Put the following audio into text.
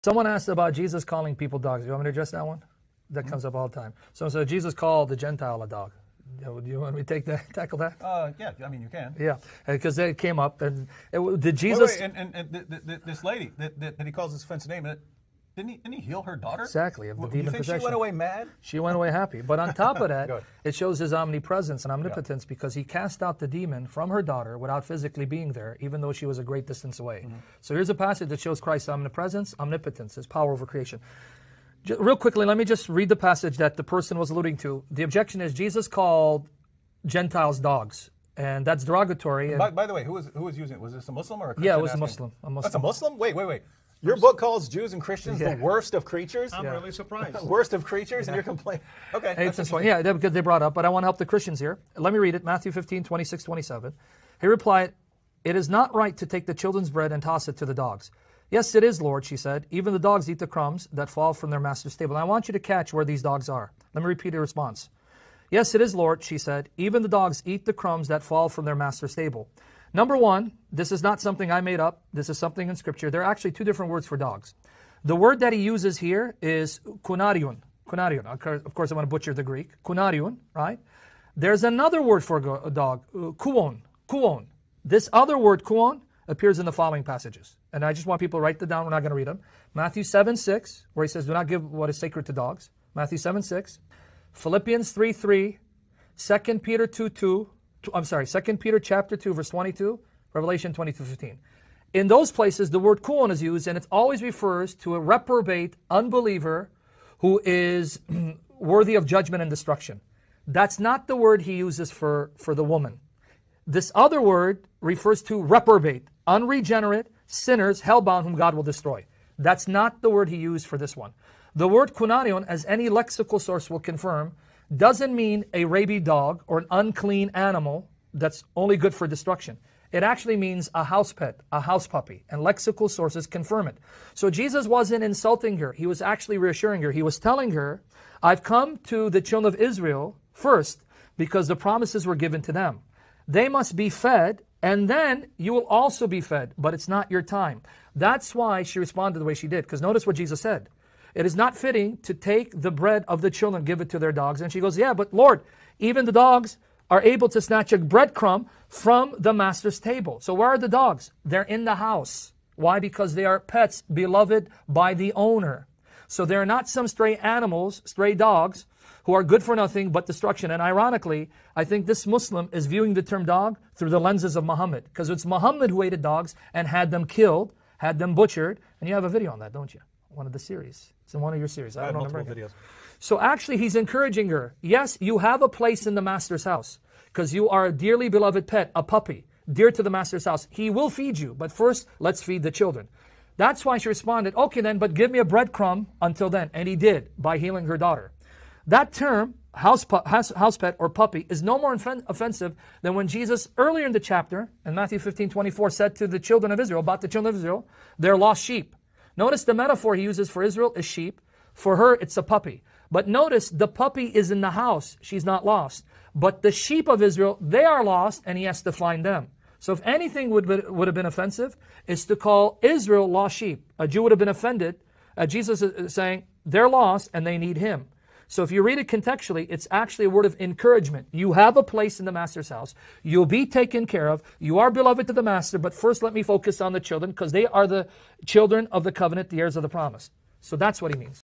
Someone asked about Jesus calling people dogs. You want me to address that one? That comes up all the time. Someone said, Jesus called the Gentile a dog. Do you want me to tackle that? Yeah, I mean, you can. Yeah, because it came up. And did Jesus... Wait, this lady that he calls this offensive name, didn't he heal her daughter? Exactly, of the demon you think possession. She went away mad? She went away happy. But on top of that, it shows his omnipresence and omnipotence because he cast out the demon from her daughter without physically being there, even though she was a great distance away. So here's a passage that shows Christ's omnipresence, omnipotence, his power over creation. Real quickly, let me just read the passage that the person was alluding to. The objection is Jesus called Gentiles dogs, and that's derogatory. And by the way, who was using it? Was this a Muslim or a Christian? Yeah, it was a Muslim. That's a Muslim? Wait. Your book calls Jews and Christians the worst of creatures? I'm really surprised. Worst of creatures, and you're complaining. Okay. Yeah, because they brought up, but I want to help the Christians here. Let me read it, Matthew 15, 26, 27. He replied, "It is not right to take the children's bread and toss it to the dogs." "Yes, it is, Lord," she said. "Even the dogs eat the crumbs that fall from their master's table." And I want you to catch where these dogs are. Let me repeat the response. "Yes, it is, Lord," she said. "Even the dogs eat the crumbs that fall from their master's table." Number one, this is not something I made up. This is something in Scripture. There are actually two different words for dogs. The word that he uses here is kunarion. Kunarion. Of course, I'm going to butcher the Greek. Kunarion, right? There's another word for a dog, kuon. Kuon. This other word, kuon, appears in the following passages. And I just want people to write them down. We're not going to read them. Matthew 7:6, where he says, "Do not give what is sacred to dogs." Matthew 7:6. Philippians 3:3. 2 Peter 2:2. 2 Peter chapter 2, verse 22. Revelation 22:15. In those places, the word kuon is used, and it always refers to a reprobate unbeliever who is worthy of judgment and destruction. That's not the word he uses for the woman. This other word refers to reprobate, unregenerate, sinners, hellbound, whom God will destroy. That's not the word he used for this one. The word kunarion, as any lexical source will confirm, doesn't mean a rabid dog or an unclean animal that's only good for destruction. It actually means a house pet, a house puppy, and lexical sources confirm it. So Jesus wasn't insulting her. He was actually reassuring her. He was telling her, I've come to the children of Israel first because the promises were given to them. They must be fed, and then you will also be fed, but it's not your time. That's why she responded the way she did, because notice what Jesus said. It is not fitting to take the bread of the children and give it to their dogs. And she goes, yeah, but Lord, even the dogs are able to snatch a breadcrumb from the master's table. So where are the dogs? They're in the house. Why? Because they are pets beloved by the owner. So they're not some stray animals, stray dogs, who are good for nothing but destruction. And ironically, I think this Muslim is viewing the term dog through the lenses of Muhammad, because it's Muhammad who hated dogs and had them killed, had them butchered. And you have a video on that, don't you? One of the series. It's in one of your series. I have multiple videos. So actually, he's encouraging her. Yes, you have a place in the master's house because you are a dearly beloved pet, a puppy, dear to the master's house. He will feed you, but first, let's feed the children. That's why she responded, okay then, but give me a breadcrumb until then. And he did by healing her daughter. That term, house pet or puppy, is no more offensive than when Jesus, earlier in the chapter, in Matthew 15:24, said to the children of Israel, about the children of Israel, they're lost sheep. Notice the metaphor he uses for Israel is sheep. For her, it's a puppy. But notice the puppy is in the house. She's not lost. But the sheep of Israel, they are lost, and he has to find them. So if anything would have been offensive, is to call Israel lost sheep. A Jew would have been offended. Jesus is saying they're lost and they need him. So if you read it contextually, it's actually a word of encouragement. You have a place in the master's house. You'll be taken care of. You are beloved to the master, but first let me focus on the children because they are the children of the covenant, the heirs of the promise. So that's what he means.